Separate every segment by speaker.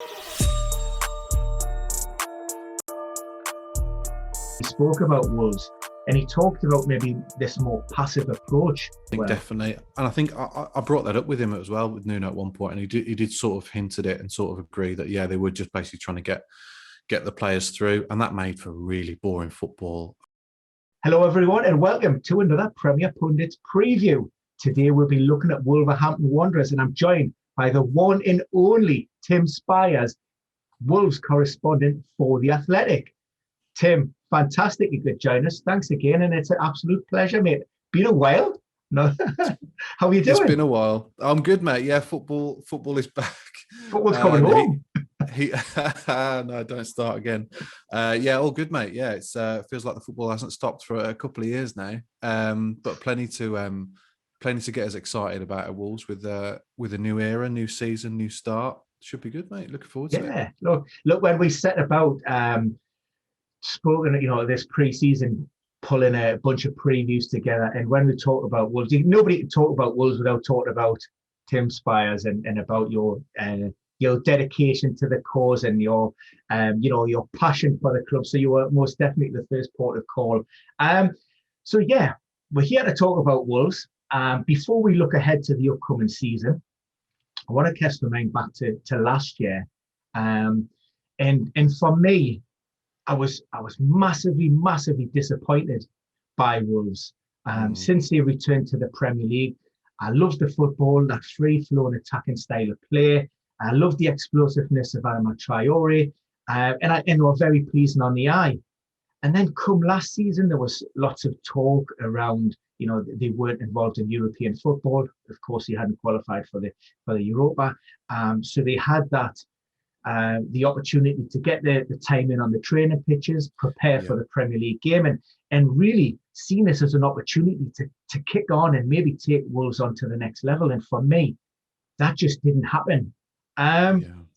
Speaker 1: He spoke about Wolves and he talked about maybe this more passive approach.
Speaker 2: I think definitely. And I think I brought that up with him as well, with Nuno at one point, and he did sort of hint at it and sort of agree that, yeah, they were just basically trying to get the players through, and that made for really boring football.
Speaker 1: Hello, everyone, and welcome to another Premier Pundits preview. Today, we'll be looking at Wolverhampton Wanderers, and I'm joined by the one and only Tim Spiers, Wolves correspondent for The Athletic. Tim, fantastic you could join us. Thanks again, and it's an absolute pleasure, mate. Been a while. No, how are you doing?
Speaker 2: It's been a while. I'm good, mate. Yeah, football is back.
Speaker 1: Football's coming home.
Speaker 2: No, don't start again. Yeah, all good, mate. Yeah, it's feels like the football hasn't stopped for a couple of years now. But plenty to get us excited about at Wolves with a new era, new season, new start. Should be good, mate. Looking forward to it.
Speaker 1: Yeah, look, when we set about spoken, this pre-season, pulling a bunch of previews together, and when we talk about Wolves, nobody can talk about Wolves without talking about Tim Spiers and about your dedication to the cause and your passion for the club. So you were most definitely the first port of call. So yeah, we're here to talk about Wolves. Before we look ahead to the upcoming season, I want to cast my mind back to last year. And for me, I was massively disappointed by Wolves. Since they returned to the Premier League. I loved the football, that free-flowing attacking style of play. I loved the explosiveness of Adama Traore, and they were very pleasing on the eye. And then come last season, there was lots of talk around, they weren't involved in European football. Of course, they hadn't qualified for the Europa. So they had that, the opportunity to get the time in on the training pitches, prepare for the Premier League game, and really seen this as an opportunity to kick on and maybe take Wolves on to the next level. And for me, that just didn't happen. Am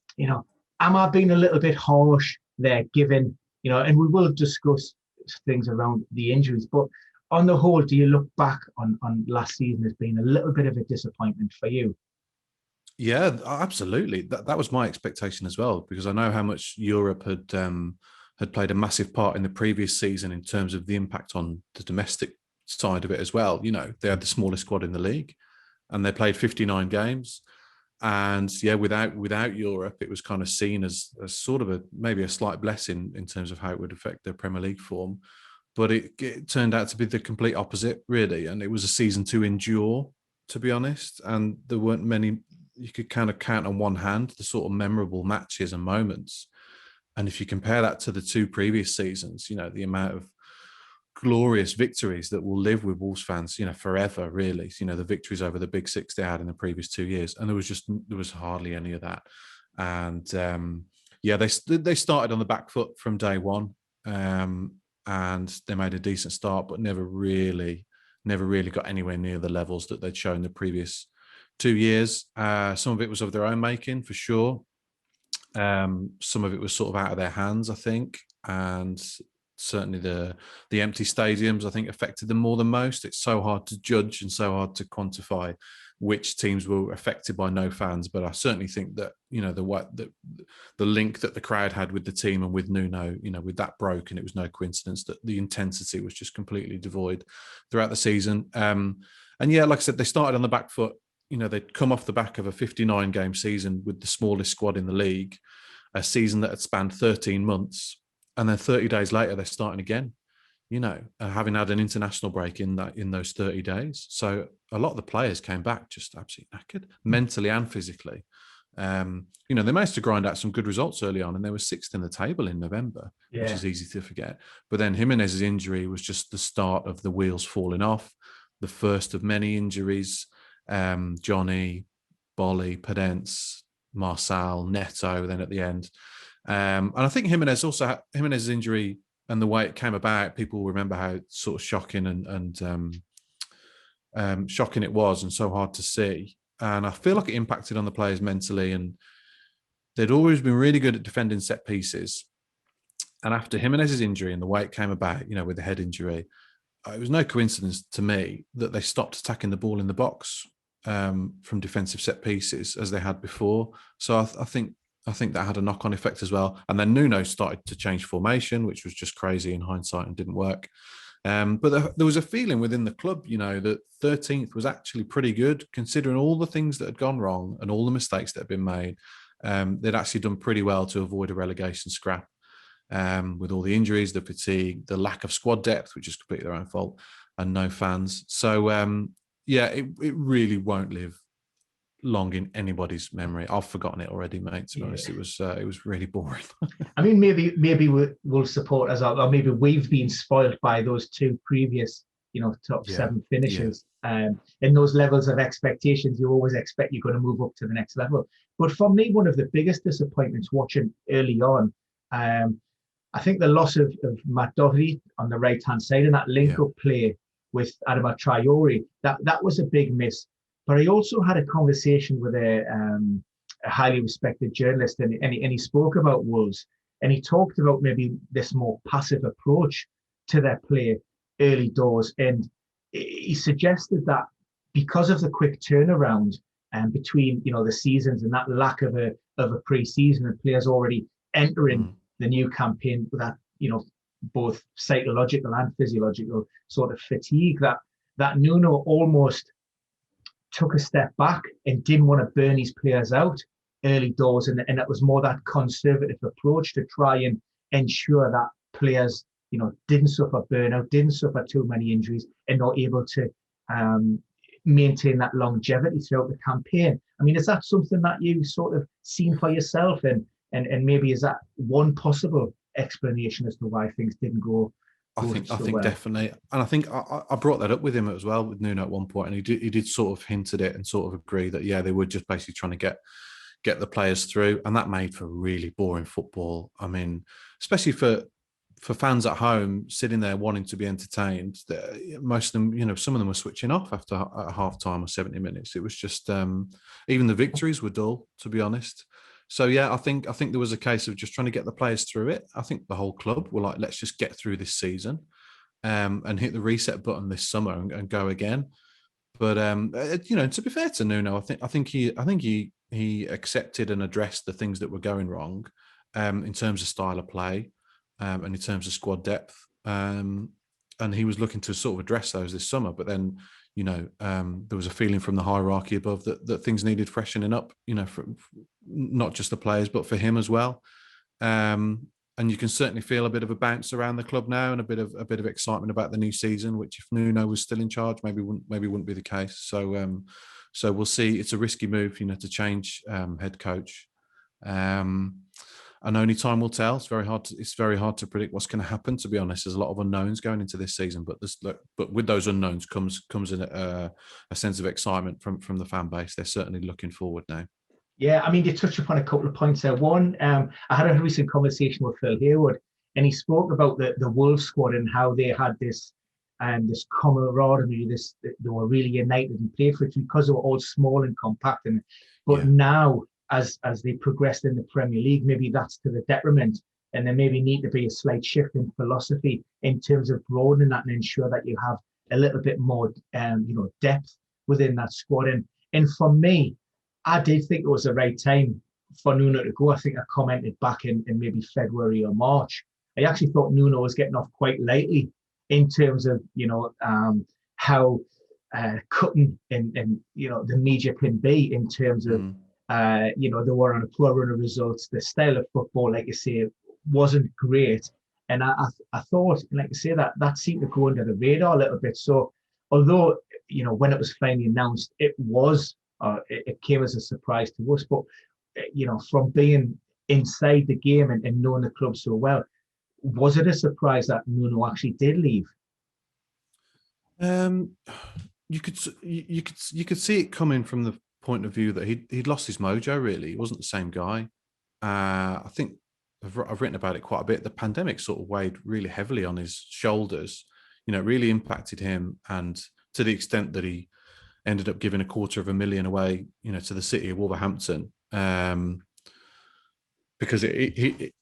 Speaker 1: I being a little bit harsh there, given, and we will discuss things around the injuries, but on the whole, do you look back on last season as being a little bit of a disappointment for you?
Speaker 2: Yeah, absolutely. That was my expectation as well, because I know how much Europe had played a massive part in the previous season in terms of the impact on the domestic side of it as well. They had the smallest squad in the league, and they played 59 games. And yeah, without Europe, it was kind of seen as sort of maybe a slight blessing in terms of how it would affect their Premier League form. But it turned out to be the complete opposite, really. And it was a season to endure, to be honest. And there weren't many, you could kind of count on one hand the sort of memorable matches and moments. And if you compare that to the two previous seasons, the amount of glorious victories that will live with Wolves fans, forever, really. The victories over the big six they had in the previous 2 years, and there was hardly any of that. And they started on the back foot from day one, and they made a decent start, but never really got anywhere near the levels that they'd shown the previous 2 years. Some of it was of their own making, for sure. Some of it was sort of out of their hands, I think, and certainly the empty stadiums, I think, affected them more than most. It's so hard to judge and so hard to quantify which teams were affected by no fans, but I certainly think that the link that the crowd had with the team and with Nuno, with that broke, and it was no coincidence that the intensity was just completely devoid throughout the season. And yeah, like I said, they started on the back foot. They'd come off the back of a 59-game season with the smallest squad in the league, a season that had spanned 13 months. And then 30 days later, they're starting again, having had an international break in those 30 days. So a lot of the players came back just absolutely knackered, mentally and physically. They managed to grind out some good results early on, and they were sixth in the table in November, which is easy to forget. But then Jimenez's injury was just the start of the wheels falling off, the first of many injuries. Jonny, Boly, Podence, Marcal, Neto, then at the end. And I think Jimenez's injury and the way it came about, people remember how sort of shocking and shocking it was, and so hard to see. And I feel like it impacted on the players mentally, and they'd always been really good at defending set pieces. And after Jimenez's injury and the way it came about, with the head injury, it was no coincidence to me that they stopped attacking the ball in the box from defensive set pieces as they had before. So I think I think that had a knock-on effect as well. And then Nuno started to change formation, which was just crazy in hindsight and didn't work. But there was a feeling within the club, that 13th was actually pretty good, considering all the things that had gone wrong and all the mistakes that had been made. They'd actually done pretty well to avoid a relegation scrap, with all the injuries, the fatigue, the lack of squad depth, which is completely their own fault, and no fans. So, it really won't live long in anybody's memory. I've forgotten it already, mate. To be honest, it was really boring.
Speaker 1: I mean, maybe we'll support us, or maybe we've been spoiled by those two previous, top 7 finishes. In those levels of expectations, you always expect you're going to move up to the next level. But for me, one of the biggest disappointments watching early on, I think the loss of Matt Doherty on the right-hand side and that link-up play with Adama Traore, that was a big miss. But I also had a conversation with a highly respected journalist, and he spoke about Wolves, and he talked about maybe this more passive approach to their play early doors. And he suggested that because of the quick turnaround between the seasons and that lack of a pre-season and players already entering the new campaign with that both psychological and physiological sort of fatigue, that Nuno almost took a step back and didn't want to burn his players out early doors, and it was more that conservative approach to try and ensure that players didn't suffer burnout, didn't suffer too many injuries, and not able to maintain that longevity throughout the campaign. I mean, is that something that you sort of seen for yourself, and maybe is that one possible explanation as to why things didn't go?
Speaker 2: I think definitely, and I think I brought that up with him as well with Nuno at one point, and he did sort of hint at it and sort of agree that they were just basically trying to get the players through, and that made for really boring football. I mean, especially for fans at home sitting there wanting to be entertained. Most of them, some of them were switching off after half time or 70 minutes. It was just even the victories were dull, to be honest. So I think there was a case of just trying to get the players through it. I think the whole club were like, let's just get through this season, and hit the reset button this summer and go again. But to be fair to Nuno, I think he accepted and addressed the things that were going wrong, in terms of style of play, and in terms of squad depth, and he was looking to sort of address those this summer. But then there was a feeling from the hierarchy above that things needed freshening up, for not just the players, but for him as well. And you can certainly feel a bit of a bounce around the club now, and a bit of excitement about the new season, which if Nuno was still in charge, maybe wouldn't be the case. So we'll see. It's a risky move, to change head coach. And only time will tell. It's very hard to predict what's going to happen. To be honest, there's a lot of unknowns going into this season, but with those unknowns comes a sense of excitement from the fan base. They're certainly looking forward now.
Speaker 1: Yeah, I mean, you touched upon a couple of points there. One, I had a recent conversation with Phil Hayward, and he spoke about the Wolves squad and how they had this camaraderie. They were really united and played for it because they were all small and compact. But now, as they progressed in the Premier League, maybe that's to the detriment, and there maybe need to be a slight shift in philosophy in terms of broadening that and ensure that you have a little bit more, depth within that squad. And for me, I did think it was the right time for Nuno to go. I think I commented back in maybe February or March. I actually thought Nuno was getting off quite lightly in terms of, how cutting and the media can be in terms of, they were on a poor run of results. The style of football, like you say, wasn't great. And I thought, like you say, that seemed to go under the radar a little bit. So although, when it was finally announced, it came as a surprise to us. But, from being inside the game and knowing the club so well, was it a surprise that Nuno actually did leave?
Speaker 2: You could see it coming from the point of view that he'd lost his mojo. Really, he wasn't the same guy. I think I've written about it quite a bit. The pandemic sort of weighed really heavily on his shoulders. It really impacted him, and to the extent that he ended up giving $250,000 away, to the city of Wolverhampton, because it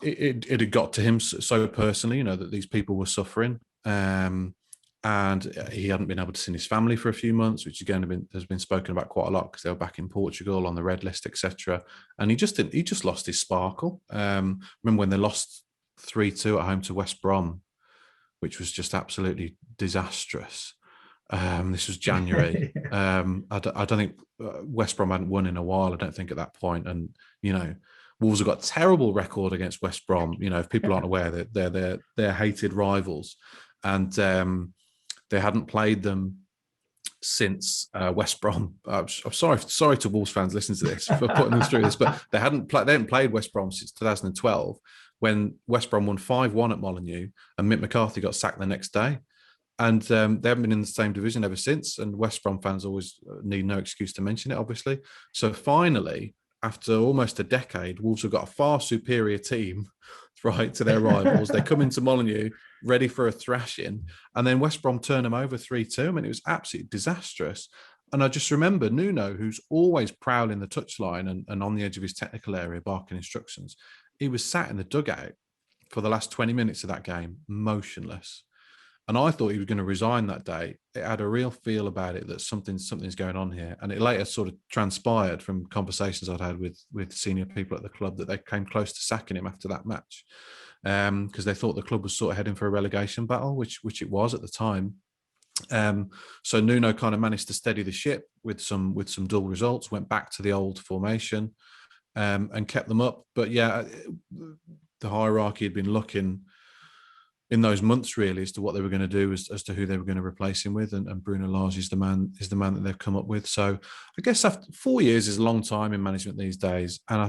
Speaker 2: had got to him so personally, that these people were suffering. And and he hadn't been able to see his family for a few months, which again has been spoken about quite a lot because they were back in Portugal on the red list, etc. And he just lost his sparkle. Remember when they lost 3-2 at home to West Brom, which was just absolutely disastrous. This was January. I don't think West Brom hadn't won in a while, I don't think, at that point. And, Wolves have got a terrible record against West Brom. If people aren't aware, that they're hated rivals. And they hadn't played them since West Brom. I'm sorry to Wolves fans listening to this for putting them through this, but they hadn't played West Brom since 2012, when West Brom won 5-1 at Molineux and Mick McCarthy got sacked the next day. And they haven't been in the same division ever since. And West Brom fans always need no excuse to mention it, obviously. So finally, after almost a decade, Wolves have got a far superior team, right, to their rivals. They come into Molineux ready for a thrashing, and then West Brom turn them over 3-2. I mean, it was absolutely disastrous. And I just remember Nuno, who's always prowling the touchline and on the edge of his technical area, barking instructions. He was sat in the dugout for the last 20 minutes of that game, motionless. And I thought he was going to resign that day. It had a real feel about it that something's going on here. And it later sort of transpired from conversations I'd had with senior people at the club that they came close to sacking him after that match, because they thought the club was sort of heading for a relegation battle, which it was at the time. So Nuno kind of managed to steady the ship with some dual results, went back to the old formation, and kept them up. But yeah, the hierarchy had been looking in those months really as to what they were going to do, as to who they were going to replace him with, and Bruno Lage is the man that they've come up with. So I guess after 4 years is a long time in management these days, and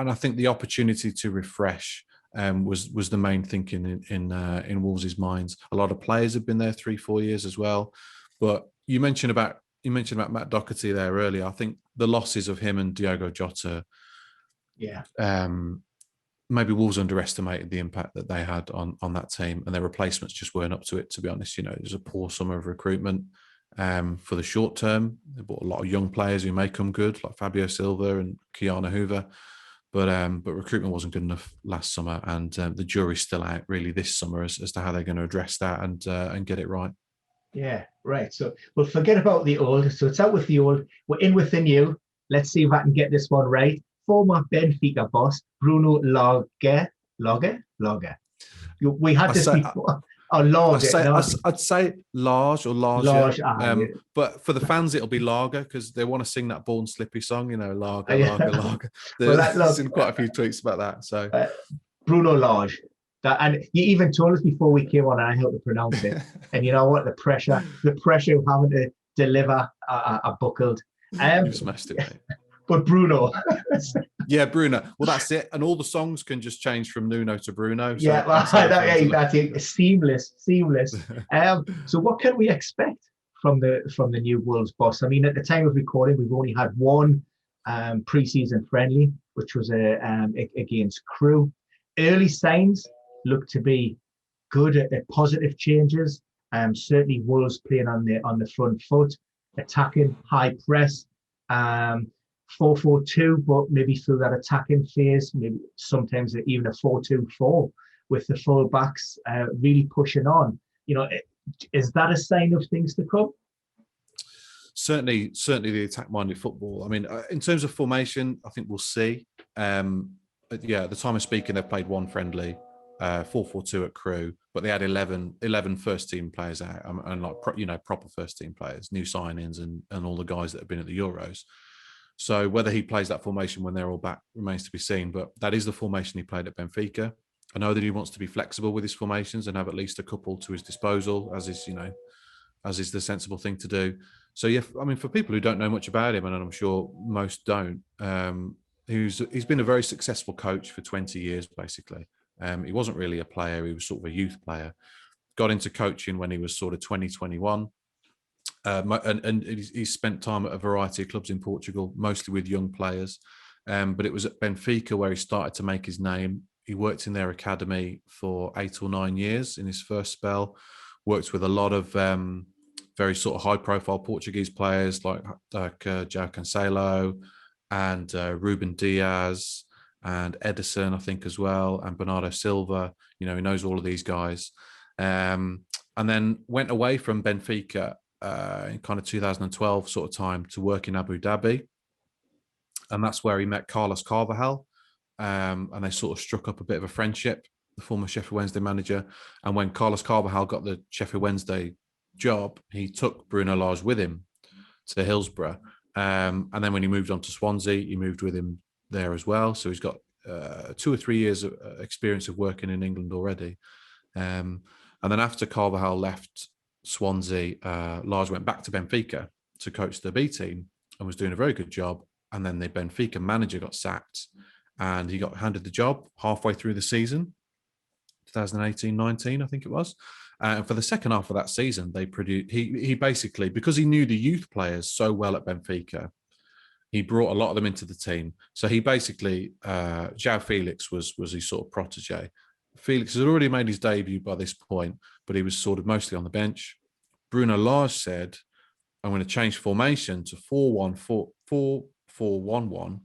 Speaker 2: I think the opportunity to refresh was the main thinking in Wolves' minds. A lot of players have been there 3-4 years as well, but you mentioned about Matt Doherty there earlier. I think the losses of him and Diogo Jota, maybe Wolves underestimated the impact that they had on that team, and their replacements just weren't up to it, to be honest. It was a poor summer of recruitment for the short term. They bought a lot of young players who may come good, like Fabio Silva and Keanu Hoover, but recruitment wasn't good enough last summer, and the jury's still out really this summer as to how they're going to address that and get it right.
Speaker 1: Yeah, right. So we'll forget about the old. So it's out with the old. We're in with the new. Let's see if I can get this one right. Former Benfica boss Bruno Lage. We had this before. Oh, Lage.
Speaker 2: I'd say Lage or Lage. But for the fans, it'll be Lager, because they want to sing that Born Slippy song, Lager. There's been quite a few tweets about that. So
Speaker 1: Bruno Lage. And you even told us before we came on, and I helped to pronounce it. And you know what? The pressure of having to deliver are buckled.
Speaker 2: You've smashed it, mate.
Speaker 1: But Bruno.
Speaker 2: Yeah, Bruno. Well, that's it. And all the songs can just change from Nuno to Bruno. So
Speaker 1: that's it. Seamless. So what can we expect from the new Wolves boss? I mean, at the time of recording, we've only had one pre-season friendly, which was against Crewe. Early signs look to be good at positive changes. Certainly Wolves playing on the front foot, attacking, high press. 4-4-2, but maybe through that attacking phase, maybe sometimes even a 4-2-4 with the full backs really pushing on. Is that a sign of things to come?
Speaker 2: Certainly the attack-minded football. I mean, in terms of formation, I think we'll see. At the time of speaking, they've played one friendly, 4-4-2 at Crewe, but they had 11 first-team players out, and proper first-team players, new signings, and all the guys that have been at the Euros. So whether he plays that formation when they're all back remains to be seen, but that is the formation he played at Benfica. I know that he wants to be flexible with his formations and have at least a couple to his disposal, as is the sensible thing to do. So yeah, I mean, for people who don't know much about him, and I'm sure most don't, he's been a very successful coach for 20 years, basically. He wasn't really a player. He was sort of a youth player. Got into coaching when he was sort of 21. And he's spent time at a variety of clubs in Portugal, mostly with young players. But it was at Benfica where he started to make his name. He worked in their academy for 8 or 9 years in his first spell, worked with a lot of very sort of high-profile Portuguese players like João Cancelo and Ruben Dias and Edison, I think, as well, and Bernardo Silva. He knows all of these guys. and then went away from Benfica in kind of 2012 sort of time to work in Abu Dhabi. And that's where he met Carlos Carvajal. And they sort of struck up a bit of a friendship, the former Sheffield Wednesday manager. And when Carlos Carvajal got the Sheffield Wednesday job, he took Bruno Lage with him to Hillsborough. And then when he moved on to Swansea, he moved with him there as well. So he's got 2 or 3 years of experience of working in England already. And then after Carvajal left Swansea, Lage went back to Benfica to coach the B team and was doing a very good job. And then the Benfica manager got sacked and he got handed the job halfway through the season, 2018-19, I think it was. And for the second half of that season, they produced. He basically, because he knew the youth players so well at Benfica, he brought a lot of them into the team. So he basically, João Felix was his sort of protege. Felix had already made his debut by this point, but he was sort of mostly on the bench. Bruno Lage said, I'm going to change formation to 4-1-4-4-1-1,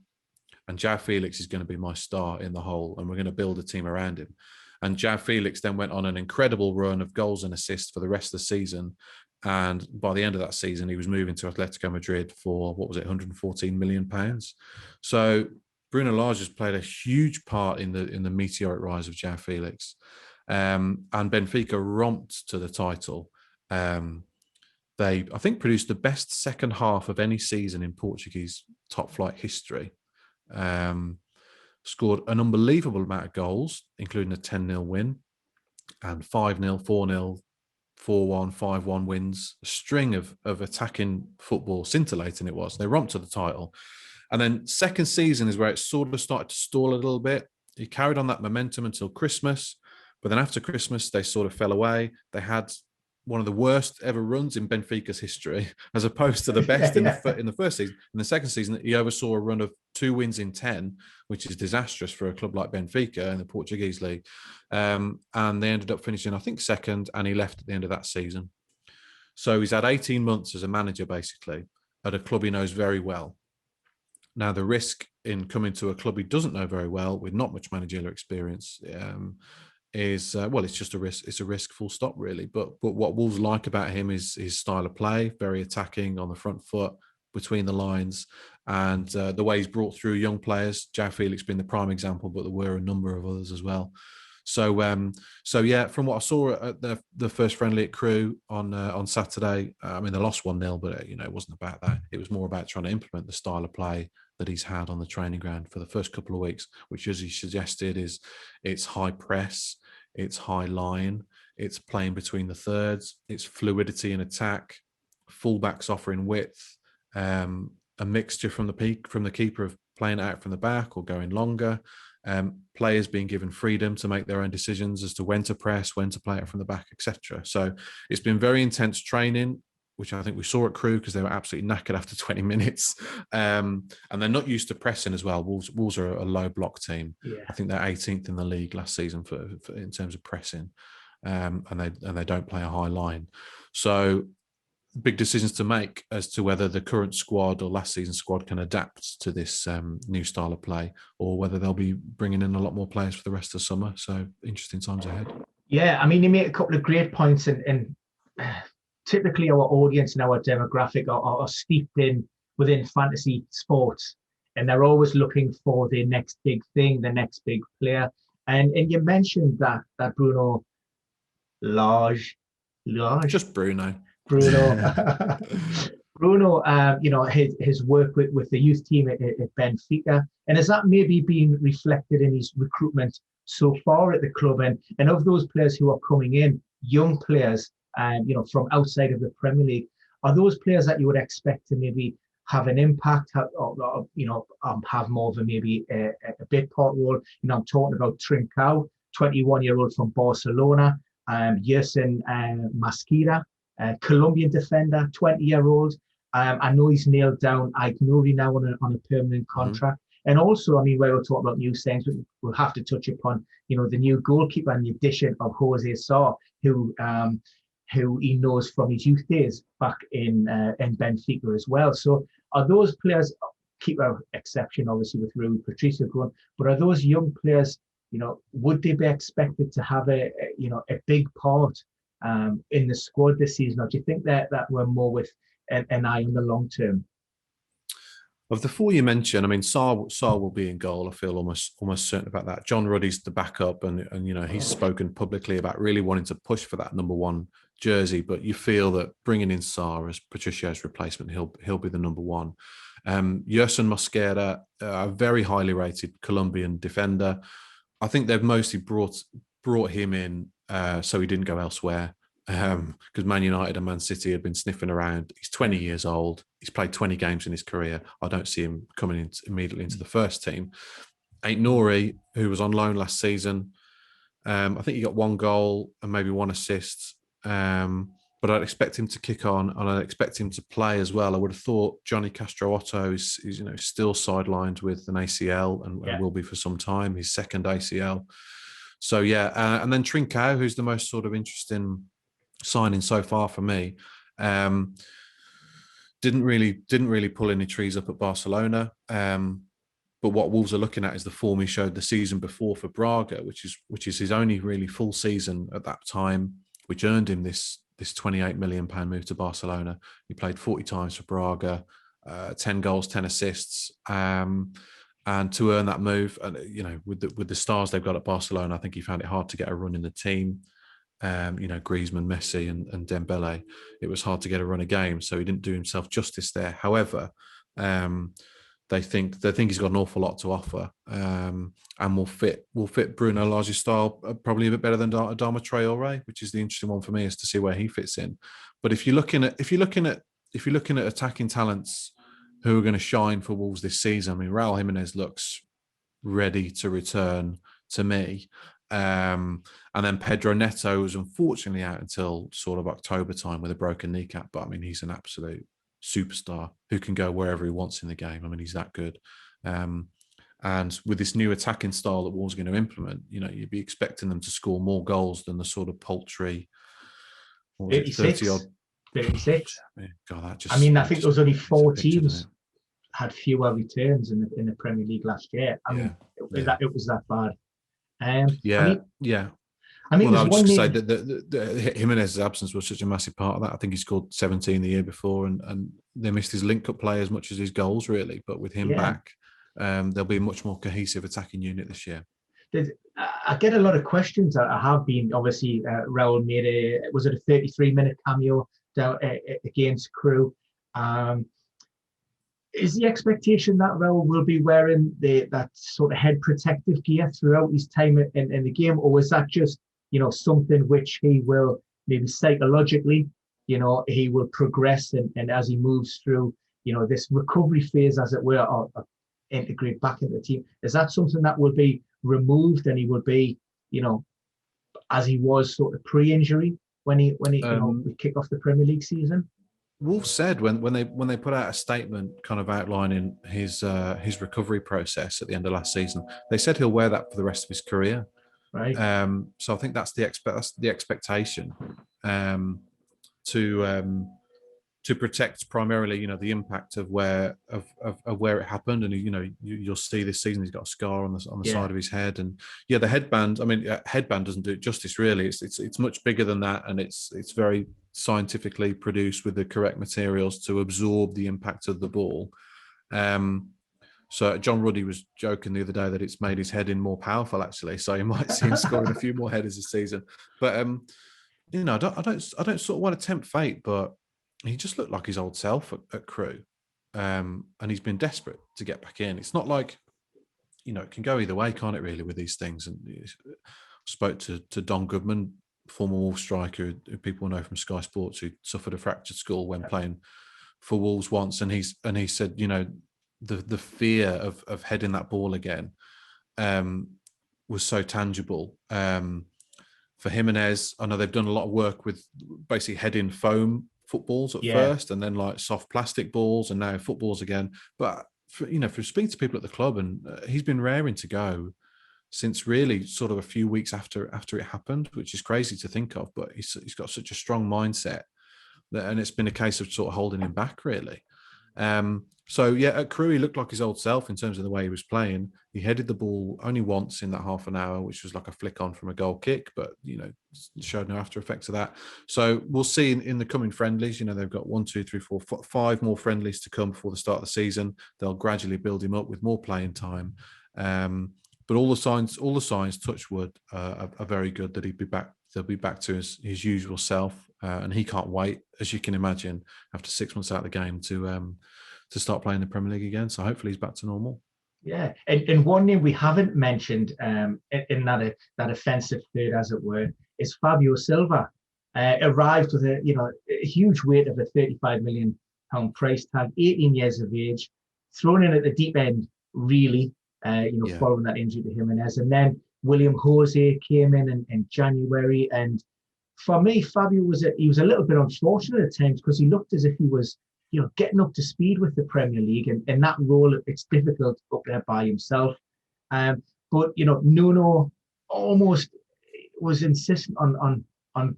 Speaker 2: and João Felix is going to be my star in the whole, and we're going to build a team around him. And João Felix then went on an incredible run of goals and assists for the rest of the season. And by the end of that season, he was moving to Atletico Madrid for, what was it, £114 million. So Bruno Lage has played a huge part in the meteoric rise of João Felix. And Benfica romped to the title. They, I think, produced the best second half of any season in Portuguese top flight history. Scored an unbelievable amount of goals, including a 10-0 win and 5-0, 4-0, 4-1, 5-1 wins. A string of attacking football, scintillating it was. They romped to the title. And then second season is where it sort of started to stall a little bit. He carried on that momentum until Christmas. But then after Christmas, they sort of fell away. They had one of the worst ever runs in Benfica's history, as opposed to the best in the first season. In the second season, he oversaw a run of 2 wins in 10, which is disastrous for a club like Benfica in the Portuguese league. And they ended up finishing, I think, second, and he left at the end of that season. So he's had 18 months as a manager, basically, at a club he knows very well. Now, the risk in coming to a club he doesn't know very well, with not much managerial experience, is it's just a risk. It's a risk, full stop, really. But what Wolves like about him is his style of play, very attacking on the front foot, between the lines, and the way he's brought through young players. João Felix being the prime example, but there were a number of others as well. So yeah, from what I saw at the first friendly at Crewe on Saturday, I mean, they lost 1-0, but it wasn't about that. It was more about trying to implement the style of play that he's had on the training ground for the first couple of weeks, which, as he suggested, is it's high press, it's high line, it's playing between the thirds, it's fluidity in attack, fullbacks offering width, a mixture from the keeper of playing it out from the back or going longer, players being given freedom to make their own decisions as to when to press, when to play it from the back, etc. So it's been very intense training, which I think we saw at Crewe because they were absolutely knackered after 20 minutes. And they're not used to pressing as well. Wolves are a low block team. Yeah. I think they're 18th in the league last season for in terms of pressing, and they don't play a high line. So big decisions to make as to whether the current squad or last season's squad can adapt to this new style of play, or whether they'll be bringing in a lot more players for the rest of the summer. So interesting times ahead.
Speaker 1: Yeah, I mean, you made a couple of great points, and typically our audience and our demographic are steeped within fantasy sports, and they're always looking for the next big thing, the next big player. And you mentioned that Bruno Lage,
Speaker 2: just Bruno.
Speaker 1: Bruno, his work with the youth team at Benfica, and has that maybe been reflected in his recruitment so far at the club? And of those players who are coming in, young players, from outside of the Premier League, are those players that you would expect to maybe have an impact, have more of a maybe a bit part role? I'm talking about Trincao, 21-year-old from Barcelona, Yerson Masquida, Colombian defender, 20-year-old. I know he's nailed down Ignori now on a permanent contract. Mm-hmm. And also, I mean, where we're talking about new things, we'll have to touch upon, the new goalkeeper and the addition of Jose Sarr, who he knows from his youth days back in Benfica as well. So are those players, keep our exception obviously with Rui Patricio going, but are those young players, would they be expected to have a big part in the squad this season, or do you think that we're more with an eye on the long term?
Speaker 2: Of the four you mentioned, I mean, Sarr will be in goal. I feel almost certain about that. John Ruddy's the backup, and he's spoken publicly about really wanting to push for that number one jersey. But you feel that bringing in Sarr as Patricio's replacement, he'll be the number one. Yerson Mosquera, a very highly rated Colombian defender. I think they've mostly brought him in so he didn't go elsewhere. Because Man United and Man City had been sniffing around. He's 20 years old. He's played 20 games in his career. I don't see him coming immediately into the first team. Aït-Nouri, who was on loan last season, I think he got 1 goal and maybe 1 assist. But I'd expect him to kick on, and I'd expect him to play as well. I would have thought Jonny Castro-Otto is still sidelined with an ACL and will be for some time. His second ACL. So and then Trincao, who's the most sort of interesting signing so far for me. Didn't really pull any trees up at Barcelona. But what Wolves are looking at is the form he showed the season before for Braga, which is his only really full season at that time, which earned him this £28 million move to Barcelona. He played 40 times for Braga, 10 goals, 10 assists. And to earn that move, and with the stars they've got at Barcelona, I think he found it hard to get a run in the team. Griezmann, Messi, and Dembele. It was hard to get a run of games, so he didn't do himself justice there. However, they think he's got an awful lot to offer, and will fit Bruno Lage's style probably a bit better than Adama Traore, which is the interesting one for me, is to see where he fits in. But if you're looking at attacking talents who are going to shine for Wolves this season, I mean, Raul Jimenez looks ready to return to me. And then Pedro Neto was unfortunately out until sort of October time with a broken kneecap. But I mean, he's an absolute superstar who can go wherever he wants in the game. I mean, he's that good. And with this new attacking style that Wolves are going to implement, you'd be expecting them to score more goals than the sort of paltry
Speaker 1: 36.
Speaker 2: God, that just,
Speaker 1: I think there was only 4 teams had fewer returns in the Premier League last year. It was that bad.
Speaker 2: I was just going to say that Jimenez's absence was such a massive part of that. I think he scored 17 the year before, and they missed his link-up play as much as his goals, really. But with him back, there'll be a much more cohesive attacking unit this year.
Speaker 1: I get a lot of questions. I have been, obviously, Raul made a 33-minute cameo down against Crewe. Is the expectation that Raul will be wearing that sort of head protective gear throughout his time in the game, or is that just something which he will maybe psychologically, he will progress and as he moves through this recovery phase, as it were, or integrate back into the team? Is that something that will be removed and he will be as he was sort of pre-injury when he we kick off the Premier League season?
Speaker 2: Wolves said when they put out a statement kind of outlining his recovery process at the end of last season, they said he'll wear that for the rest of his career.
Speaker 1: Right.
Speaker 2: So I think that's the expectation to protect primarily, the impact of where it happened, and you'll see this season he's got a scar on the side of his head, and the headband. I mean, headband doesn't do it justice really. It's much bigger than that, and it's very scientifically produced with the correct materials to absorb the impact of the ball. So John Ruddy was joking the other day that it's made his head in more powerful, actually. So you might see him scoring a few more headers this season. But I don't sort of want to tempt fate, but he just looked like his old self at Crewe, and he's been desperate to get back in. It's not like it can go either way, can't it? Really, with these things. And I spoke to Don Goodman, former Wolves striker, who people know from Sky Sports, who suffered a fractured skull when playing for Wolves once, and he said, the fear of heading that ball again was so tangible. For Jimenez, I know they've done a lot of work with basically heading foam footballs at first, and then like soft plastic balls, and now footballs again. But for speaking to people at the club, and he's been raring to go since really sort of a few weeks after it happened, which is crazy to think of. But he's got such a strong mindset and it's been a case of sort of holding him back, really. So yeah, at Crewe he looked like his old self in terms of the way he was playing. He headed the ball only once in that half an hour, which was like a flick on from a goal kick, but showed no after effects of that. So we'll see in the coming friendlies. They've got 1, 2, 3, 4, 5 more friendlies to come before the start of the season. They'll gradually build him up with more playing time. But all the signs, touch wood, are very good that he'd be back. They'll be back to his usual self, and he can't wait, as you can imagine, after 6 months out of the game to start playing the Premier League again. So hopefully he's back to normal.
Speaker 1: Yeah, and one name we haven't mentioned in that offensive third, as it were, is Fabio Silva. Arrived with a huge weight of a £35 million price tag, 18 years of age, thrown in at the deep end, really. Following that injury to Jimenez, and then William Jose came in January, and for me, Fabio was a little bit unfortunate at times because he looked as if he was getting up to speed with the Premier League, and in that role it's difficult up there by himself. But Nuno almost was insistent on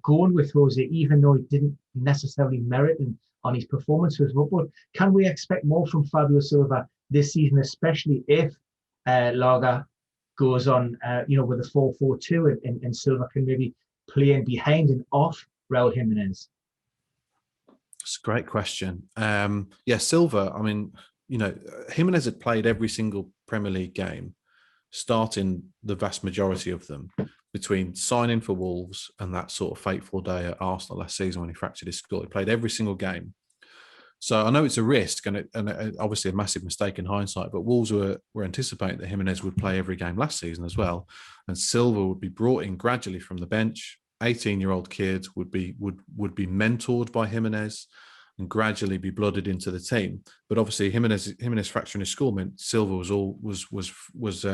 Speaker 1: going with Jose, even though he didn't necessarily merit on his performances. But can we expect more from Fabio Silva this season, especially if Lage goes on, with a 4-4-2, and Silva can maybe play in behind and off Raul Jimenez?
Speaker 2: It's a great question. Silva, Jimenez had played every single Premier League game, starting the vast majority of them, between signing for Wolves and that sort of fateful day at Arsenal last season when he fractured his skull. He played every single game. So I know it's a risk and obviously a massive mistake in hindsight, but Wolves were anticipating that Jimenez would play every game last season as well. And Silva would be brought in gradually from the bench. 18-year-old kid would be mentored by Jimenez and gradually be blooded into the team. But obviously Jimenez fracturing his skull meant Silva was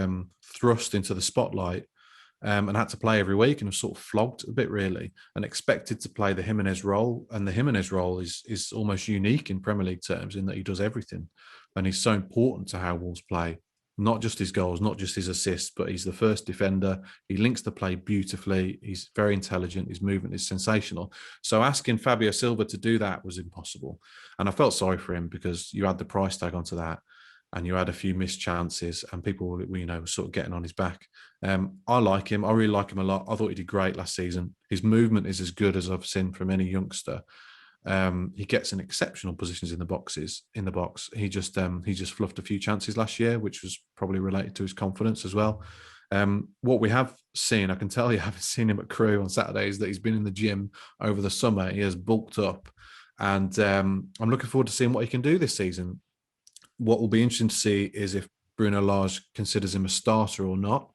Speaker 2: thrust into the spotlight and had to play every week and was sort of flogged a bit really and expected to play the Jimenez role. And the Jimenez role is almost unique in Premier League terms in that he does everything. And he's so important to how Wolves play, not just his goals, not just his assists, but he's the first defender. He links the play beautifully. He's very intelligent. His movement is sensational. So asking Fabio Silva to do that was impossible. And I felt sorry for him because you add the price tag onto that and you had a few missed chances and people were sort of getting on his back. I like him. I really like him a lot. I thought he did great last season. His movement is as good as I've seen from any youngster. He gets in exceptional positions in the box. He just fluffed a few chances last year, which was probably related to his confidence as well. What we have seen, I can tell you, having seen him at Crewe on Saturdays, that he's been in the gym over the summer. He has bulked up, and I'm looking forward to seeing what he can do this season. What will be interesting to see is if Bruno Lage considers him a starter or not.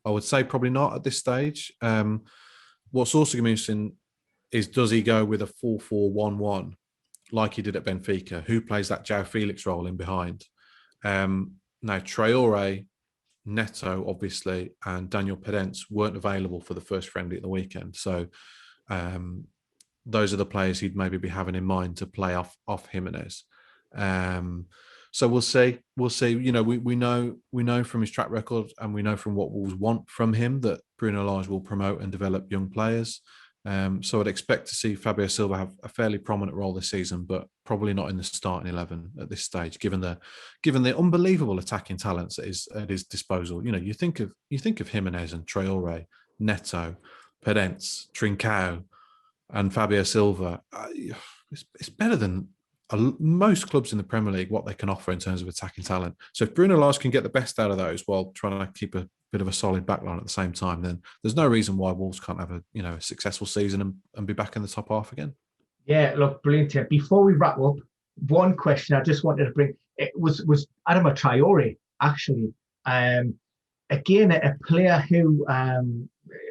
Speaker 2: I would say probably not at this stage. What's also going to be interesting is, does he go with a 4-4-1-1 like he did at Benfica? Who plays that João Felix role in behind? Now, Traore, Neto, obviously, and Daniel Podence weren't available for the first friendly at the weekend. So those are the players he'd maybe be having in mind to play off Jimenez. So we'll see. We know from his track record, and we know from what Wolves want from him, that Bruno Lage will promote and develop young players. So I'd expect to see Fabio Silva have a fairly prominent role this season, but probably not in the starting 11 at this stage, given the unbelievable attacking talents at his disposal. You think of Jimenez and Traore, Neto, Podence, Trincao, and Fabio Silva. It's better than most clubs in the Premier League, what they can offer in terms of attacking talent. So if Bruno Lage can get the best out of those while trying to keep a bit of a solid backline at the same time, then there's no reason why Wolves can't have a successful season and be back in the top half again. Yeah,
Speaker 1: look, brilliant. Before we wrap up, one question I just wanted to bring, it was Adama Traore, actually. Again, a player who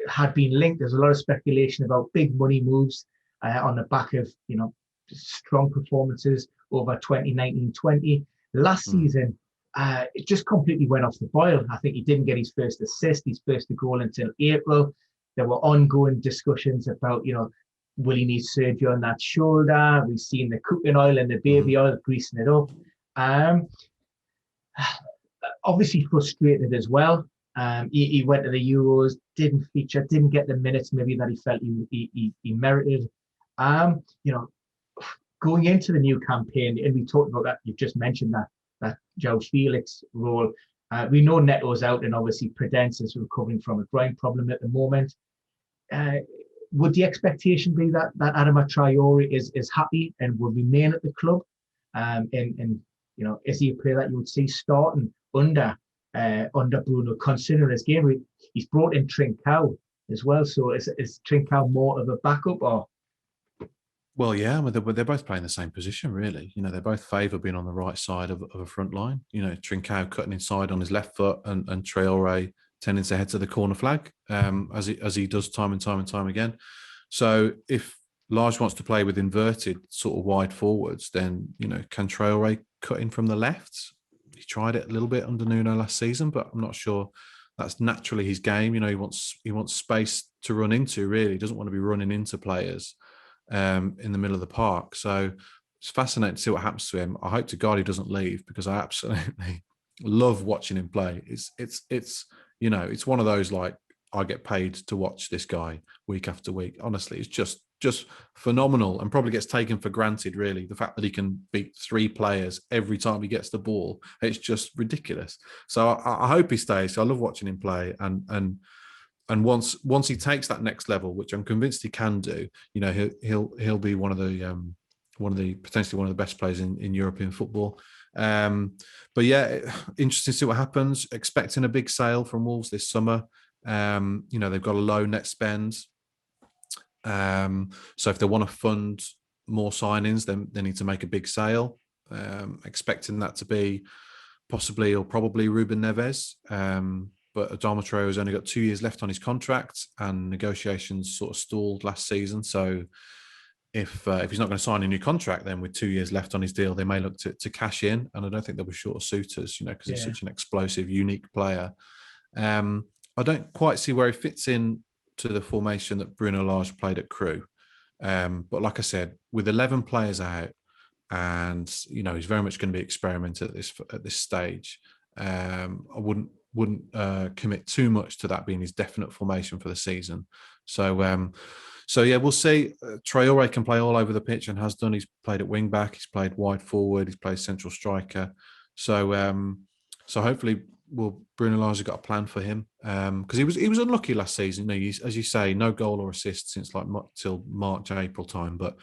Speaker 1: had been linked. There's a lot of speculation about big money moves on the back of strong performances over 2019-20. Last season, it just completely went off the boil. I think he didn't get his first assist, his first goal until April. There were ongoing discussions about, will he need surgery on that shoulder? We've seen the cooking oil and the baby oil greasing it up. Obviously frustrated as well. He went to the Euros, didn't feature, didn't get the minutes maybe that he felt he merited. going into the new campaign, and we talked about that, you've just mentioned that João Felix role. We know Neto's out, and obviously Podence is recovering from a groin problem at the moment. Would the expectation be that Adama Traore is happy and will remain at the club? And is he a player that you would see starting under Bruno, considering his game? He's brought in Trincao as well. So is Trincao more of a backup or?
Speaker 2: Well, yeah, they're both playing the same position, really. They both favour being on the right side of a front line. Trincao cutting inside on his left foot, and Traore tending to head to the corner flag, as he does time and time again. So if Lage wants to play with inverted sort of wide forwards, then can Traore cut in from the left? He tried it a little bit under Nuno last season, but I'm not sure that's naturally his game. He wants space to run into. Really, he doesn't want to be running into players in the middle of the park. So it's fascinating to see what happens to him. I hope to God he doesn't leave, because I absolutely love watching him play. It's one of those, like, I get paid to watch this guy week after week. Honestly, it's just phenomenal, and probably gets taken for granted, really. The fact that he can beat 3 players every time he gets the ball, it's just ridiculous. So I hope he stays. I love watching him play, and once he takes that next level, which I'm convinced he can do, he'll be one of the potentially one of the best players in European football. But yeah, interesting to see what happens. Expecting a big sale from Wolves this summer. They've got a low net spend. So if they want to fund more signings, then they need to make a big sale. Expecting that to be possibly or probably Ruben Neves. But Adama Traore has only got 2 years left on his contract, and negotiations sort of stalled last season. So if he's not going to sign a new contract, then with 2 years left on his deal, they may look to cash in. And I don't think they'll be short of suitors, because he's such an explosive, unique player. I don't quite see where he fits in to the formation that Bruno Lage played at Crewe. But like I said, with 11 players out, and he's very much going to be experimented at this stage. I wouldn't commit too much to that being his definite formation for the season. So yeah, we'll see. Traore can play all over the pitch and has done. He's played at wing back, he's played wide forward, he's played central striker. So hopefully, Bruno Lage has got a plan for him, because he was unlucky last season. As you say, no goal or assist since till March, April time, but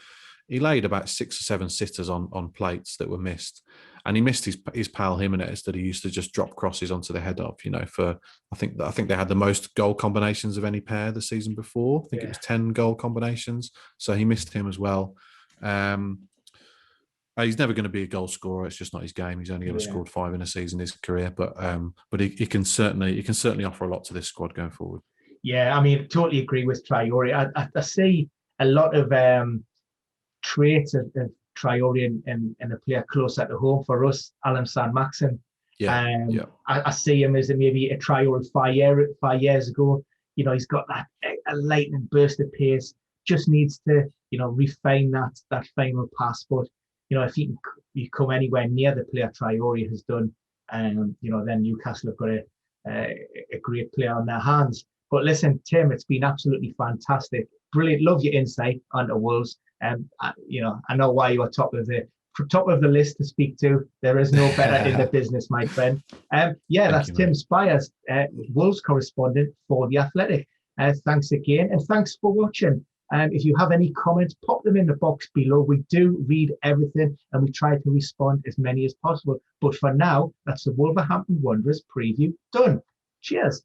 Speaker 2: he laid about 6 or 7 sitters on plates that were missed, and he missed his pal Jimenez that he used to just drop crosses onto the head of. I think they had the most goal combinations of any pair the season before. I think it was 10 goal combinations, so he missed him as well. He's never going to be a goal scorer. It's just not his game. He's only ever scored 5 in a season in his career, but he can certainly offer a lot to this squad going forward.
Speaker 1: Yeah, I mean, totally agree with Traore. I see a lot of traits of Traore and a player closer to home for us, Alan Saint-Maximin. I see him as maybe a Traore 5 years ago. He's got a lightning burst of pace. Just needs to refine that final pass, but if you come anywhere near the player Traore has done, then Newcastle have got a great player on their hands. But listen, Tim, it's been absolutely fantastic. Brilliant. Love your insight onto Wolves. I know why you are top of the list to speak to. There is no better in the business, my friend. That's Tim Spiers, Wolves correspondent for The Athletic. Thanks again, and thanks for watching. If you have any comments, pop them in the box below. We do read everything, and we try to respond as many as possible. But for now, that's the Wolverhampton Wanderers preview done. Cheers.